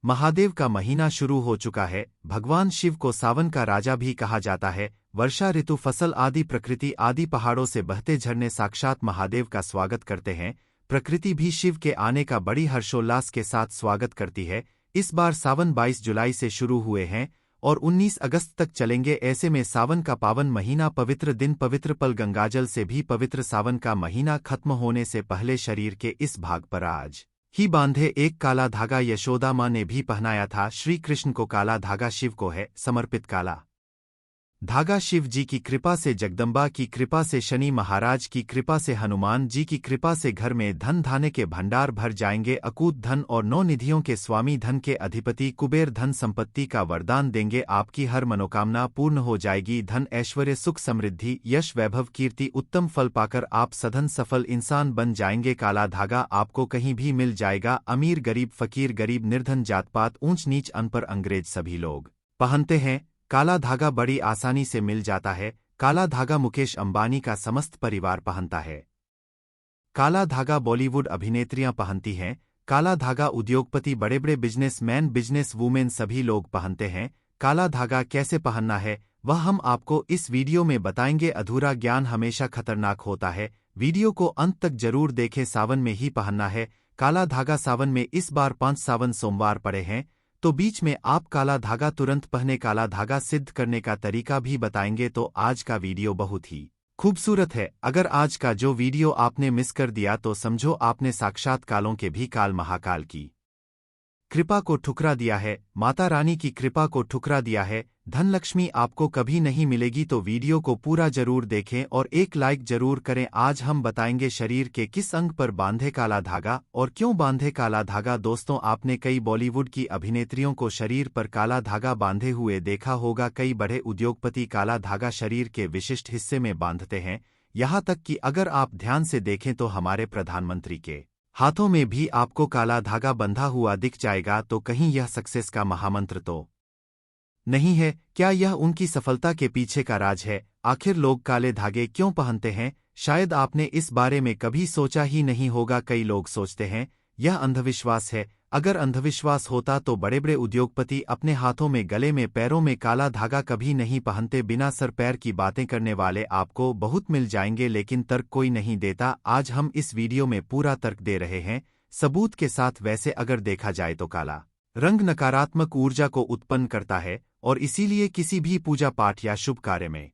महादेव का महीना शुरू हो चुका है। भगवान शिव को सावन का राजा भी कहा जाता है। वर्षा ऋतु, फसल आदि, प्रकृति आदि, पहाड़ों से बहते झरने साक्षात महादेव का स्वागत करते हैं। प्रकृति भी शिव के आने का बड़ी हर्षोल्लास के साथ स्वागत करती है। इस बार सावन 22 जुलाई से शुरू हुए हैं और 19 अगस्त तक चलेंगे। ऐसे में सावन का पावन महीना, पवित्र दिन, पवित्र पल, गंगाजल से भी पवित्र सावन का महीना खत्म होने से पहले शरीर के इस भाग पर आज ही बांधे एक काला धागा यशोदा माँ ने भी पहनाया था। श्री कृष्ण को काला धागा शिव को है समर्पित। काला धागा शिव जी की कृपा से, जगदम्बा की कृपा से, शनि महाराज की कृपा से, हनुमान जी की कृपा से घर में धन धान्य के भंडार भर जाएंगे। अकूत धन और 9 निधियों के स्वामी, धन के अधिपति कुबेर धन संपत्ति का वरदान देंगे। आपकी हर मनोकामना पूर्ण हो जाएगी। धन, ऐश्वर्य, सुख, समृद्धि, यश, वैभव, कीर्ति, उत्तम फल पाकर आप सधन सफल इंसान बन जाएंगे। काला धागा आपको कहीं भी मिल जाएगा। अमीर गरीब, फकीर गरीब, निर्धन, जात पात, ऊंच नीच, अनपढ़ अंग्रेज सभी लोग पहनते हैं। काला धागा बड़ी आसानी से मिल जाता है। काला धागा मुकेश अंबानी का समस्त परिवार पहनता है। काला धागा बॉलीवुड अभिनेत्रियां पहनती हैं। काला धागा उद्योगपति, बड़े बड़े बिजनेसमैन, बिजनेस वूमेन सभी लोग पहनते हैं। काला धागा कैसे पहनना है वह हम आपको इस वीडियो में बताएंगे। अधूरा ज्ञान हमेशा खतरनाक होता है। वीडियो को अंत तक जरूर देखें। सावन में ही पहनना है काला धागा। सावन में इस बार 5 सावन सोमवार पड़े हैं, तो बीच में आप काला धागा तुरंत पहने। काला धागा सिद्ध करने का तरीका भी बताएंगे। तो आज का वीडियो बहुत ही खूबसूरत है। अगर आज का जो वीडियो आपने मिस कर दिया तो समझो आपने साक्षात कालों के भी काल महाकाल की कृपा को ठुकरा दिया है, माता रानी की कृपा को ठुकरा दिया है। धनलक्ष्मी आपको कभी नहीं मिलेगी। तो वीडियो को पूरा जरूर देखें और एक लाइक जरूर करें। आज हम बताएंगे शरीर के किस अंग पर बांधे काला धागा और क्यों बांधे काला धागा। दोस्तों, आपने कई बॉलीवुड की अभिनेत्रियों को शरीर पर काला धागा बांधे हुए देखा होगा। कई बड़े उद्योगपति काला धागा शरीर के विशिष्ट हिस्से में बांधते हैं। यहाँ तक कि अगर आप ध्यान से देखें तो हमारे प्रधानमंत्री के हाथों में भी आपको काला धागा बंधा हुआ दिख जाएगा। तो कहीं यह सक्सेस का महामंत्र तो नहीं है? क्या यह उनकी सफलता के पीछे का राज है? आखिर लोग काले धागे क्यों पहनते हैं? शायद आपने इस बारे में कभी सोचा ही नहीं होगा। कई लोग सोचते हैं यह अंधविश्वास है। अगर अंधविश्वास होता तो बड़े बड़े उद्योगपति अपने हाथों में, गले में, पैरों में काला धागा कभी नहीं पहनते। बिना सर पैर की बातें करने वाले आपको बहुत मिल जाएंगे, लेकिन तर्क कोई नहीं देता। आज हम इस वीडियो में पूरा तर्क दे रहे हैं, सबूत के साथ। वैसे अगर देखा जाए तो काला रंग नकारात्मक ऊर्जा को उत्पन्न करता है और इसीलिए किसी भी पूजा पाठ या शुभ कार्य में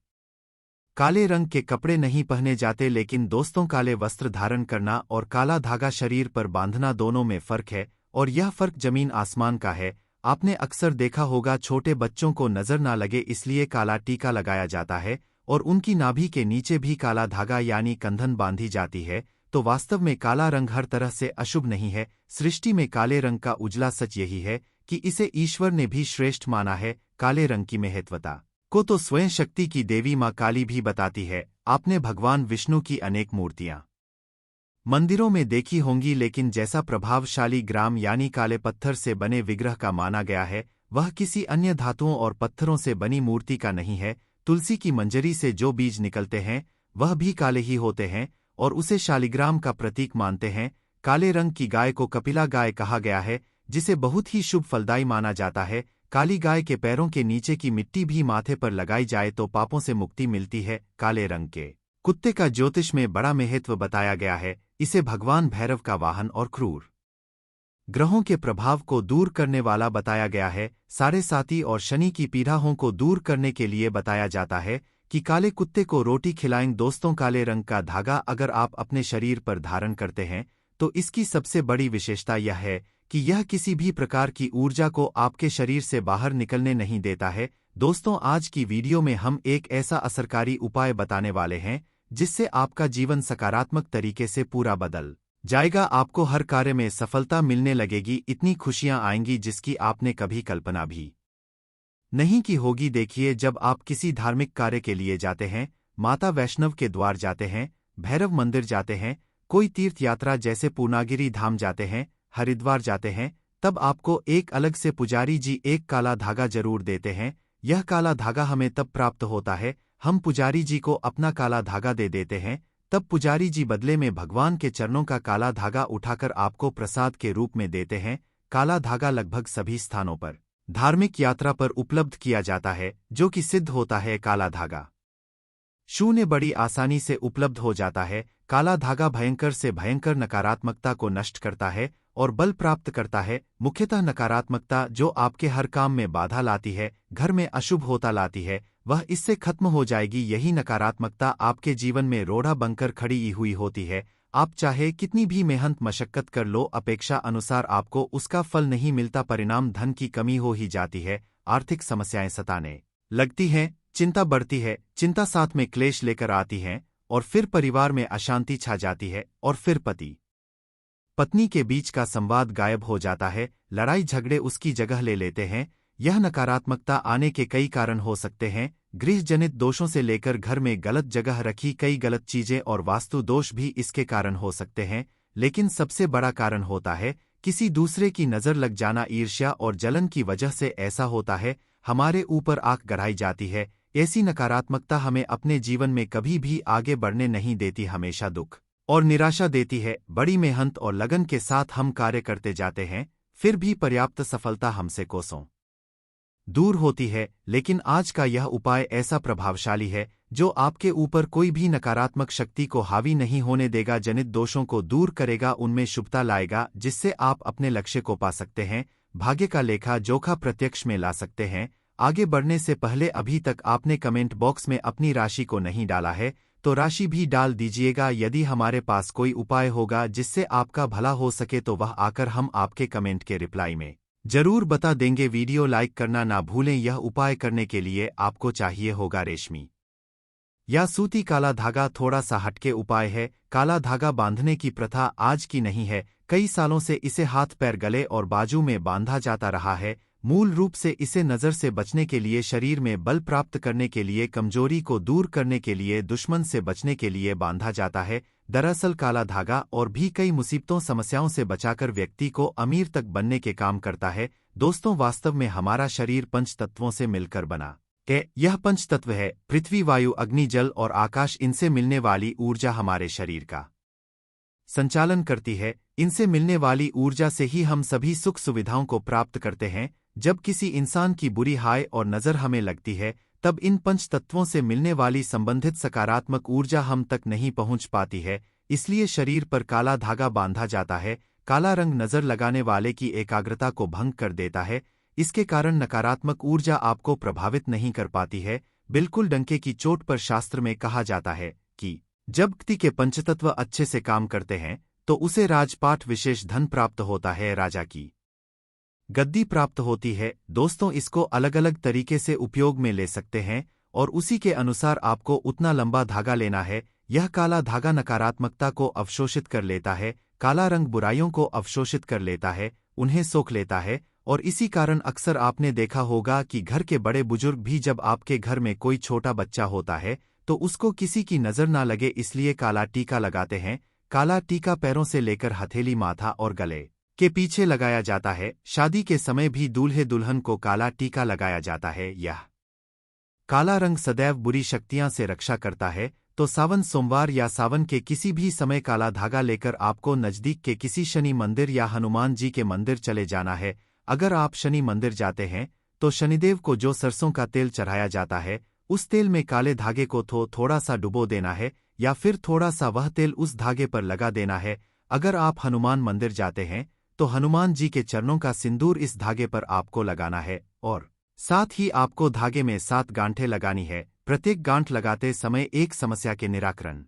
काले रंग के कपड़े नहीं पहने जाते। लेकिन दोस्तों, काले वस्त्र धारण करना और काला धागा शरीर पर बांधना दोनों में फर्क है, और यह फर्क जमीन आसमान का है। आपने अक्सर देखा होगा छोटे बच्चों को नजर ना लगे इसलिए काला टीका लगाया जाता है और उनकी नाभि के नीचे भी काला धागा यानी कंधन बांधी जाती है। तो वास्तव में काला रंग हर तरह से अशुभ नहीं है। सृष्टि में काले रंग का उजला सच यही है कि इसे ईश्वर ने भी श्रेष्ठ माना है। काले रंग की महत्वता को तो स्वयं शक्ति की देवी माँ काली भी बताती है। आपने भगवान विष्णु की अनेक मूर्तियां मंदिरों में देखी होंगी, लेकिन जैसा प्रभावशाली ग्राम यानी काले पत्थर से बने विग्रह का माना गया है, वह किसी अन्य धातुओं और पत्थरों से बनी मूर्ति का नहीं है। तुलसी की मंजरी से जो बीज निकलते हैं वह भी काले ही होते हैं और उसे शालिग्राम का प्रतीक मानते हैं। काले रंग की गाय को कपिला गाय कहा गया है, जिसे बहुत ही शुभ फलदायी माना जाता है। काली गाय के पैरों के नीचे की मिट्टी भी माथे पर लगाई जाए तो पापों से मुक्ति मिलती है। काले रंग के कुत्ते का ज्योतिष में बड़ा महत्व बताया गया है। इसे भगवान भैरव का वाहन और क्रूर ग्रहों के प्रभाव को दूर करने वाला बताया गया है। साढ़े साती और शनि की पीड़ाओं को दूर करने के लिए बताया जाता है कि काले कुत्ते को रोटी खिलाएं। दोस्तों, काले रंग का धागा अगर आप अपने शरीर पर धारण करते हैं तो इसकी सबसे बड़ी विशेषता यह है कि यह किसी भी प्रकार की ऊर्जा को आपके शरीर से बाहर निकलने नहीं देता है। दोस्तों, आज की वीडियो में हम एक ऐसा असरकारी उपाय बताने वाले हैं जिससे आपका जीवन सकारात्मक तरीके से पूरा बदल जाएगा। आपको हर कार्य में सफलता मिलने लगेगी। इतनी खुशियां आएंगी जिसकी आपने कभी कल्पना भी नहीं की होगी। देखिए, जब आप किसी धार्मिक कार्य के लिए जाते हैं, माता वैष्णव के द्वार जाते हैं, भैरव मंदिर जाते हैं, कोई तीर्थ यात्रा जैसे पूर्णागिरि धाम जाते हैं, हरिद्वार जाते हैं, तब आपको एक अलग से पुजारी जी एक काला धागा जरूर देते हैं। यह काला धागा हमें तब प्राप्त होता है हम पुजारी जी को अपना काला धागा दे देते हैं। तब पुजारी जी बदले में भगवान के चरणों का काला धागा उठाकर आपको प्रसाद के रूप में देते हैं। काला धागा लगभग सभी स्थानों पर धार्मिक यात्रा पर उपलब्ध किया जाता है, जो कि सिद्ध होता है काला धागा शून्य बड़ी आसानी से उपलब्ध हो जाता है। काला धागा भयंकर से भयंकर नकारात्मकता को नष्ट करता है और बल प्राप्त करता है। मुख्यतः नकारात्मकता जो आपके हर काम में बाधा लाती है, घर में अशुभ होता लाती है, वह इससे खत्म हो जाएगी। यही नकारात्मकता आपके जीवन में रोड़ा बनकर खड़ी हुई होती है। आप चाहे कितनी भी मेहनत मशक्कत कर लो, अपेक्षा अनुसार आपको उसका फल नहीं मिलता। परिणाम धन की कमी हो ही जाती है, आर्थिक समस्याएं सताने लगती हैं, चिंता बढ़ती है, चिंता साथ में क्लेश लेकर आती है और फिर परिवार में अशांति छा जाती है और फिर पति पत्नी के बीच का संवाद गायब हो जाता है, लड़ाई झगड़े उसकी जगह ले लेते हैं। यह नकारात्मकता आने के कई कारण हो सकते हैं, गृह जनित दोषों से लेकर घर में गलत जगह रखी कई गलत चीजें और वास्तु दोष भी इसके कारण हो सकते हैं। लेकिन सबसे बड़ा कारण होता है किसी दूसरे की नजर लग जाना, ईर्ष्या और जलन की वजह से ऐसा होता है। हमारे ऊपर आंख गड़ाई जाती है। ऐसी नकारात्मकता हमें अपने जीवन में कभी भी आगे बढ़ने नहीं देती, हमेशा दुख और निराशा देती है। बड़ी मेहनत और लगन के साथ हम कार्य करते जाते हैं, फिर भी पर्याप्त सफलता हमसे कोसों दूर होती है। लेकिन आज का यह उपाय ऐसा प्रभावशाली है जो आपके ऊपर कोई भी नकारात्मक शक्ति को हावी नहीं होने देगा, जनित दोषों को दूर करेगा, उनमें शुभता लाएगा, जिससे आप अपने लक्ष्य को पा सकते हैं, भाग्य का लेखा जोखा प्रत्यक्ष में ला सकते हैं। आगे बढ़ने से पहले अभी तक आपने कमेंट बॉक्स में अपनी राशि को नहीं डाला है तो राशि भी डाल दीजिएगा। यदि हमारे पास कोई उपाय होगा जिससे आपका भला हो सके तो वह आकर हम आपके कमेंट के रिप्लाई में जरूर बता देंगे। वीडियो लाइक करना ना भूलें। यह उपाय करने के लिए आपको चाहिए होगा रेशमी या सूती काला धागा। थोड़ा सा हटके उपाय है। काला धागा बांधने की प्रथा आज की नहीं है, कई सालों से इसे हाथ पैर गले और बाजू में बांधा जाता रहा है। मूल रूप से इसे नजर से बचने के लिए, शरीर में बल प्राप्त करने के लिए, कमजोरी को दूर करने के लिए, दुश्मन से बचने के लिए बांधा जाता है। दरअसल काला धागा और भी कई मुसीबतों समस्याओं से बचाकर व्यक्ति को अमीर तक बनने के काम करता है। दोस्तों, वास्तव में हमारा शरीर पंच तत्वों से मिलकर बना है। यह पंच तत्व है पृथ्वी, वायु, अग्नि, जल और आकाश। इनसे मिलने वाली ऊर्जा हमारे शरीर का संचालन करती है। इनसे मिलने वाली ऊर्जा से ही हम सभी सुख सुविधाओं को प्राप्त करते हैं। जब किसी इंसान की बुरी हाय और नज़र हमें लगती है, तब इन पंच तत्वों से मिलने वाली संबंधित सकारात्मक ऊर्जा हम तक नहीं पहुंच पाती है। इसलिए शरीर पर काला धागा बांधा जाता है। काला रंग नज़र लगाने वाले की एकाग्रता को भंग कर देता है। इसके कारण नकारात्मक ऊर्जा आपको प्रभावित नहीं कर पाती है। बिल्कुल डंके की चोट पर शास्त्र में कहा जाता है कि जब व्यक्ति के पंचतत्व अच्छे से काम करते हैं तो उसे राजपाट विशेष धन प्राप्त होता है, राजा की गद्दी प्राप्त होती है। दोस्तों, इसको अलग अलग तरीके से उपयोग में ले सकते हैं और उसी के अनुसार आपको उतना लंबा धागा लेना है। यह काला धागा नकारात्मकता को अवशोषित कर लेता है। काला रंग बुराइयों को अवशोषित कर लेता है, उन्हें सोख लेता है। और इसी कारण अक्सर आपने देखा होगा कि घर के बड़े बुजुर्ग भी जब आपके घर में कोई छोटा बच्चा होता है तो उसको किसी की नज़र ना लगे, इसलिए काला टीका लगाते हैं। काला टीका पैरों से लेकर हथेली, माथा और गले के पीछे लगाया जाता है। शादी के समय भी दूल्हे दुल्हन को काला टीका लगाया जाता है। यह काला रंग सदैव बुरी शक्तियां से रक्षा करता है। तो सावन सोमवार या सावन के किसी भी समय काला धागा लेकर आपको नजदीक के किसी शनि मंदिर या हनुमान जी के मंदिर चले जाना है। अगर आप शनि मंदिर जाते हैं तो शनिदेव को जो सरसों का तेल चढ़ाया जाता है, उस तेल में काले धागे को थोड़ा सा डुबो देना है या फिर थोड़ा सा वह तेल उस धागे पर लगा देना है। अगर आप हनुमान मंदिर जाते हैं तो हनुमान जी के चरणों का सिंदूर इस धागे पर आपको लगाना है और साथ ही आपको धागे में 7 गांठें लगानी है। प्रत्येक गांठ लगाते समय एक समस्या के निराकरण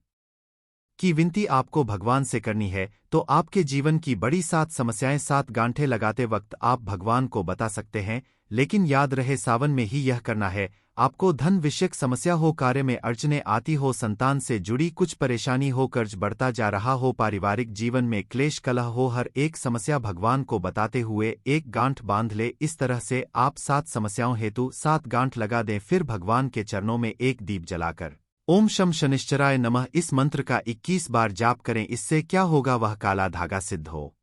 की विनती आपको भगवान से करनी है। तो आपके जीवन की बड़ी 7 समस्याएं 7 गांठें लगाते वक्त आप भगवान को बता सकते हैं। लेकिन याद रहे, सावन में ही यह करना है। आपको धन विषयक समस्या हो, कार्य में अड़चने आती हो, संतान से जुड़ी कुछ परेशानी हो, कर्ज बढ़ता जा रहा हो, पारिवारिक जीवन में क्लेश कलह हो, हर एक समस्या भगवान को बताते हुए एक गांठ बांध ले। इस तरह से आप 7 समस्याओं हेतु 7 गांठ लगा दें। फिर भगवान के चरणों में एक दीप जलाकर ओम शम शनिश्चराय नमः इस मंत्र का 21 बार जाप करें। इससे क्या होगा, वह काला धागा सिद्ध हो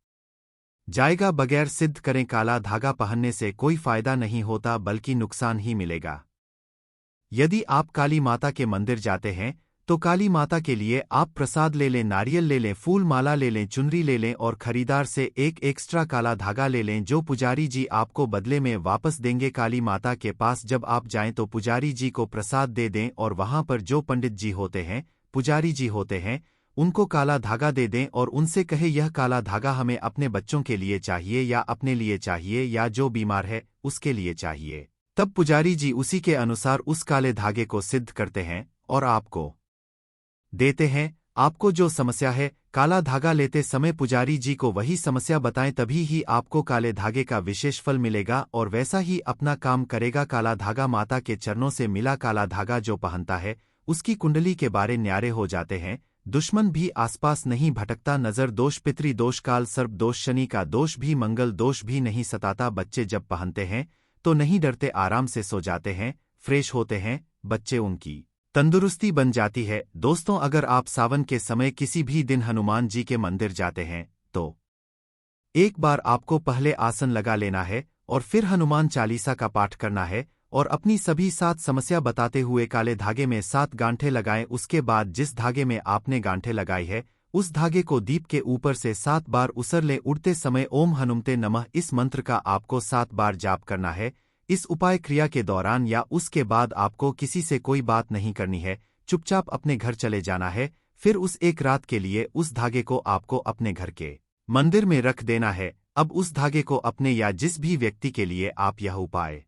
जाएगा। बगैर सिद्ध करें काला धागा पहनने से कोई फायदा नहीं होता, बल्कि नुकसान ही मिलेगा। यदि आप काली माता के मंदिर जाते हैं तो काली माता के लिए आप प्रसाद ले लें, नारियल ले लें, फूल माला ले लें, चुनरी ले लें और खरीदार से एक एक्स्ट्रा काला धागा ले लें जो पुजारी जी आपको बदले में वापस देंगे। काली माता के पास जब आप जाएं तो पुजारी जी को प्रसाद दे दें और वहां पर जो पंडित जी होते हैं, पुजारी जी होते हैं, उनको काला धागा दे दें और उनसे कहे यह काला धागा हमें अपने बच्चों के लिए चाहिए या अपने लिए चाहिए या जो बीमार है उसके लिए चाहिए। तब पुजारी जी उसी के अनुसार उस काले धागे को सिद्ध करते हैं और आपको देते हैं। आपको जो समस्या है, काला धागा लेते समय पुजारी जी को वही समस्या बताएं, तभी ही आपको काले धागे का विशेष फल मिलेगा और वैसा ही अपना काम करेगा। काला धागा माता के चरणों से मिला काला धागा जो पहनता है उसकी कुंडली के बारे न्यारे हो जाते हैं, दुश्मन भी आसपास नहीं भटकता, नजर दोष, पितृ दोष, काल सर्प दोष, शनि का दोष भी, मंगल दोष भी नहीं सताता। बच्चे जब पहनते हैं तो नहीं डरते, आराम से सो जाते हैं, फ्रेश होते हैं बच्चे, उनकी तंदुरुस्ती बन जाती है। दोस्तों, अगर आप सावन के समय किसी भी दिन हनुमान जी के मंदिर जाते हैं तो एक बार आपको पहले आसन लगा लेना है और फिर हनुमान चालीसा का पाठ करना है और अपनी सभी 7 समस्या बताते हुए काले धागे में 7 गांठें लगाएं। उसके बाद जिस धागे में आपने गांठें लगाई है उस धागे को दीप के ऊपर से 7 बार उसर लें। उड़ते समय ओम हनुमते नमः इस मंत्र का आपको 7 बार जाप करना है। इस उपाय क्रिया के दौरान या उसके बाद आपको किसी से कोई बात नहीं करनी है, चुपचाप अपने घर चले जाना है। फिर उस एक रात के लिए उस धागे को आपको अपने घर के मंदिर में रख देना है। अब उस धागे को अपने या जिस भी व्यक्ति के लिए आप यह उपाय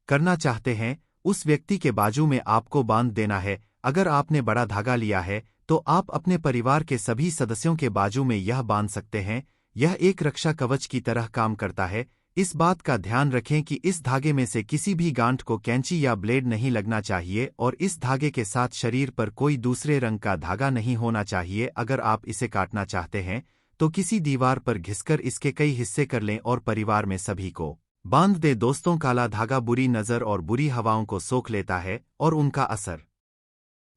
करना चाहते हैं उस व्यक्ति के बाजू में आपको बांध देना है। अगर आपने बड़ा धागा लिया है तो आप अपने परिवार के सभी सदस्यों के बाजू में यह बांध सकते हैं। यह एक रक्षा कवच की तरह काम करता है। इस बात का ध्यान रखें कि इस धागे में से किसी भी गांठ को कैंची या ब्लेड नहीं लगना चाहिए और इस धागे के साथ शरीर पर कोई दूसरे रंग का धागा नहीं होना चाहिए। अगर आप इसे काटना चाहते हैं तो किसी दीवार पर घिसकर इसके कई हिस्से कर लें और परिवार में सभी को बांध दे। दोस्तों, काला धागा बुरी नज़र और बुरी हवाओं को सोख लेता है और उनका असर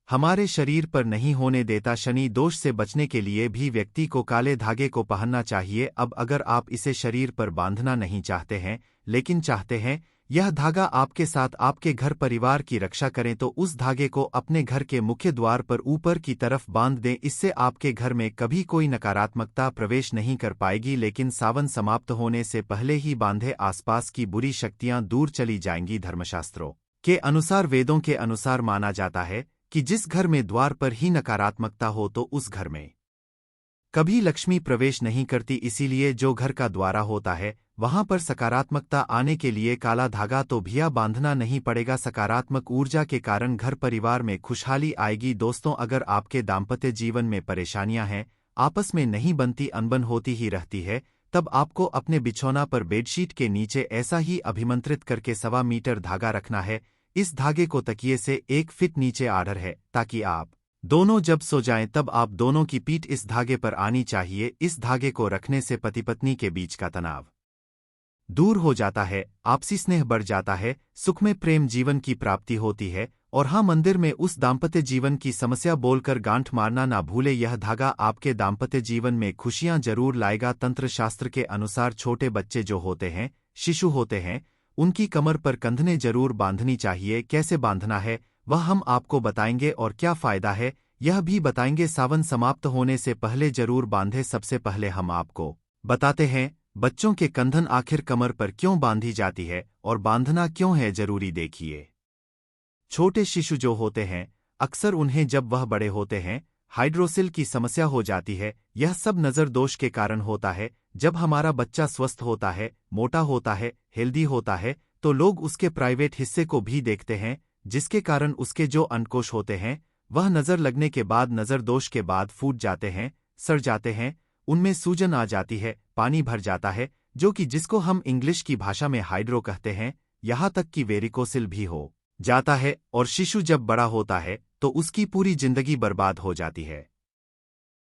हमारे शरीर पर नहीं होने देता। शनि दोष से बचने के लिए भी व्यक्ति को काले धागे को पहनना चाहिए। अब अगर आप इसे शरीर पर बांधना नहीं चाहते हैं लेकिन चाहते हैं यह धागा आपके साथ आपके घर परिवार की रक्षा करें तो उस धागे को अपने घर के मुख्य द्वार पर ऊपर की तरफ बांध दें। इससे आपके घर में कभी कोई नकारात्मकता प्रवेश नहीं कर पाएगी। लेकिन सावन समाप्त होने से पहले ही बांधे, आसपास की बुरी शक्तियां दूर चली जाएंगी। धर्मशास्त्रों के अनुसार, वेदों के अनुसार माना जाता है कि जिस घर में द्वार पर ही नकारात्मकता हो तो उस घर में कभी लक्ष्मी प्रवेश नहीं करती। इसीलिए जो घर का द्वारा होता है वहां पर सकारात्मकता आने के लिए काला धागा तो भिया बांधना नहीं पड़ेगा। सकारात्मक ऊर्जा के कारण घर परिवार में खुशहाली आएगी। दोस्तों, अगर आपके दाम्पत्य जीवन में परेशानियां हैं, आपस में नहीं बनती, अनबन होती ही रहती है, तब आपको अपने बिछौना पर बेडशीट के नीचे ऐसा ही अभिमंत्रित करके 1.25 मीटर धागा रखना है। इस धागे को तकिए से 1 फीट नीचे आढ़र है ताकि आप दोनों जब सो जाएं तब आप दोनों की पीठ इस धागे पर आनी चाहिए। इस धागे को रखने से पति पत्नी के बीच का तनाव दूर हो जाता है, आपसी स्नेह बढ़ जाता है, सुख में प्रेम जीवन की प्राप्ति होती है। और हाँ, मंदिर में उस दाम्पत्य जीवन की समस्या बोलकर गांठ मारना ना भूले। यह धागा आपके दाम्पत्य जीवन में खुशियां जरूर लाएगा। तंत्र शास्त्र के अनुसार छोटे बच्चे जो होते हैं, शिशु होते हैं, उनकी कमर पर कंधने जरूर बांधनी चाहिए। कैसे बांधना है वह हम आपको बताएंगे और क्या फायदा है यह भी बताएंगे। सावन समाप्त होने से पहले जरूर बांधे। सबसे पहले हम आपको बताते हैं बच्चों के कंधन आखिर कमर पर क्यों बांधी जाती है और बांधना क्यों है जरूरी। देखिए, छोटे शिशु जो होते हैं अक्सर उन्हें जब वह बड़े होते हैं हाइड्रोसिल की समस्या हो जाती है। यह सब नज़र दोष के कारण होता है। जब हमारा बच्चा स्वस्थ होता है, मोटा होता है, हेल्दी होता है तो लोग उसके प्राइवेट हिस्से को भी देखते हैं, जिसके कारण उसके जो अंडकोश होते हैं वह नज़र लगने के बाद, नज़र दोष के बाद फूट जाते हैं, सड़ जाते हैं, उनमें सूजन आ जाती है, पानी भर जाता है, जो कि जिसको हम इंग्लिश की भाषा में हाइड्रो कहते हैं। यहाँ तक कि वेरिकोसिल भी हो जाता है। और शिशु जब बड़ा होता है तो उसकी पूरी जिंदगी बर्बाद हो जाती है।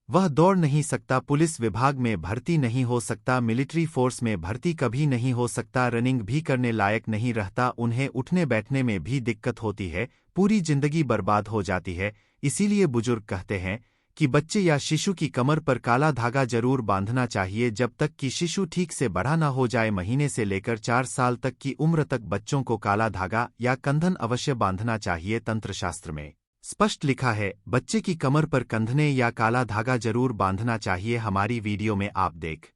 वह दौड़ नहीं सकता, पुलिस विभाग में भर्ती नहीं हो सकता, मिलिट्री फोर्स में भर्ती कभी नहीं हो सकता, रनिंग भी करने लायक नहीं रहता, उन्हें उठने बैठने में भी दिक्कत होती है, पूरी जिंदगी बर्बाद हो जाती है। इसीलिए बुजुर्ग कहते हैं कि बच्चे या शिशु की कमर पर काला धागा जरूर बांधना चाहिए जब तक कि शिशु ठीक से बड़ा ना हो जाए। महीने से लेकर 4 साल तक की उम्र तक बच्चों को काला धागा या कंधन अवश्य बांधना चाहिए। तंत्र शास्त्र में स्पष्ट लिखा है, बच्चे की कमर पर कंधने या काला धागा जरूर बांधना चाहिए। हमारी वीडियो में आप देख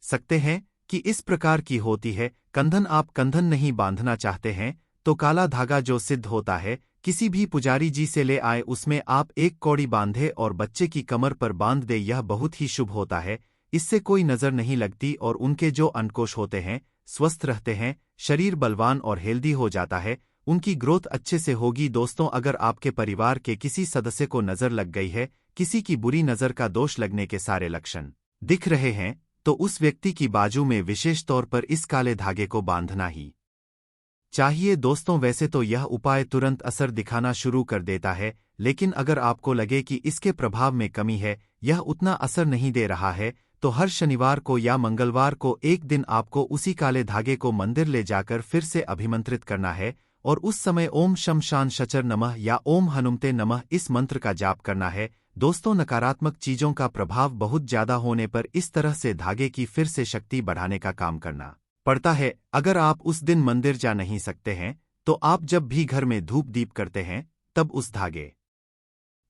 सकते हैं कि इस प्रकार की होती है कंधन। आप कंधन नहीं बांधना चाहते हैं तो काला धागा जो सिद्ध होता है किसी भी पुजारी जी से ले आए, उसमें आप एक कौड़ी बांधे और बच्चे की कमर पर बांध दे। यह बहुत ही शुभ होता है। इससे कोई नजर नहीं लगती और उनके जो अंडकोश होते हैं स्वस्थ रहते हैं, शरीर बलवान और हेल्दी हो जाता है, उनकी ग्रोथ अच्छे से होगी। दोस्तों, अगर आपके परिवार के किसी सदस्य को नजर लग गई है, किसी की बुरी नजर का दोष लगने के सारे लक्षण दिख रहे हैं, तो उस व्यक्ति की बाजू में विशेष तौर पर इस काले धागे को बांधना ही चाहिए। दोस्तों, वैसे तो यह उपाय तुरंत असर दिखाना शुरू कर देता है, लेकिन अगर आपको लगे कि इसके प्रभाव में कमी है, यह उतना असर नहीं दे रहा है, तो हर शनिवार को या मंगलवार को एक दिन आपको उसी काले धागे को मंदिर ले जाकर फिर से अभिमंत्रित करना है और उस समय ओम शम शान शचर नमः या ओम हनुमते नमः इस मंत्र का जाप करना है। दोस्तों, नकारात्मक चीजों का प्रभाव बहुत ज्यादा होने पर इस तरह से धागे की फिर से शक्ति बढ़ाने का काम करना पड़ता है। अगर आप उस दिन मंदिर जा नहीं सकते हैं, तो आप जब भी घर में धूप दीप करते हैं, तब उस धागे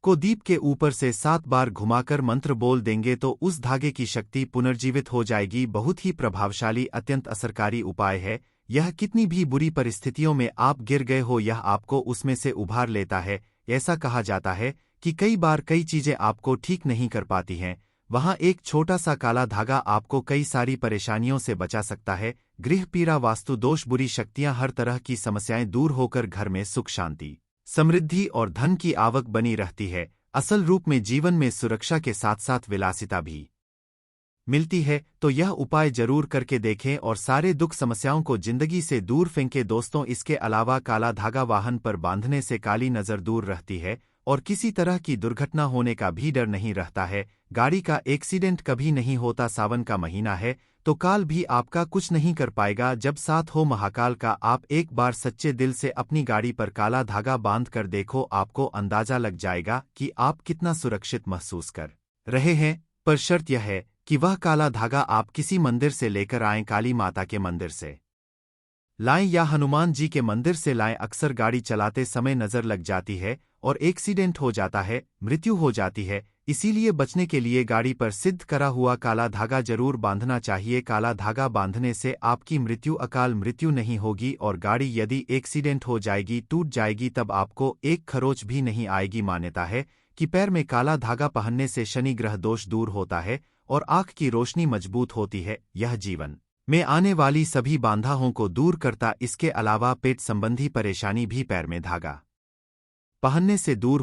को दीप के ऊपर से 7 बार घुमाकर मंत्र बोल देंगे तो उस धागे की शक्ति पुनर्जीवित हो जाएगी। बहुत ही प्रभावशाली, अत्यंत असरकारी उपाय है। यह कितनी भी बुरी परिस्थितियों में आप गिर गए हो, यह आपको उसमें से उभार लेता है। ऐसा कहा जाता है कि कई बार कई चीजें आपको ठीक नहीं कर पाती हैं, वहां एक छोटा सा काला धागा आपको कई सारी परेशानियों से बचा सकता है। गृह पीड़ा, वास्तु दोष, बुरी शक्तियां, हर तरह की समस्याएं दूर होकर घर में सुख शांति, समृद्धि और धन की आवक बनी रहती है। असल रूप में जीवन में सुरक्षा के साथ साथ विलासिता भी मिलती है। तो यह उपाय जरूर करके देखें और सारे दुख समस्याओं को जिंदगी से दूर फेंके। दोस्तों, इसके अलावा काला धागा वाहन पर बांधने से काली नजर दूर रहती है और किसी तरह की दुर्घटना होने का भी डर नहीं रहता है। गाड़ी का एक्सीडेंट कभी नहीं होता। सावन का महीना है तो काल भी आपका कुछ नहीं कर पाएगा। जब साथ हो महाकाल का, आप एक बार सच्चे दिल से अपनी गाड़ी पर काला धागा बांध कर देखो, आपको अंदाजा लग जाएगा कि आप कितना सुरक्षित महसूस कर रहे हैं। पर शर्त यह है कि वह काला धागा आप किसी मंदिर से लेकर आएं, काली माता के मंदिर से लाएं या हनुमान जी के मंदिर से लाएं। अक्सर गाड़ी चलाते समय नजर लग जाती है और एक्सीडेंट हो जाता है, मृत्यु हो जाती है। इसीलिए बचने के लिए गाड़ी पर सिद्ध करा हुआ काला धागा जरूर बांधना चाहिए। काला धागा बांधने से आपकी मृत्यु अकाल मृत्यु नहीं होगी और गाड़ी यदि एक्सीडेंट हो जाएगी, टूट जाएगी, तब आपको एक खरोच भी नहीं आएगी। मान्यता है कि पैर में काला धागा पहनने से शनि ग्रह दोष दूर होता है और आंख की रोशनी मजबूत होती है। यह जीवन में आने वाली सभी बाधाओं को दूर करता। इसके अलावा पेट संबंधी परेशानी भी पैर में धागा पहनने से दूर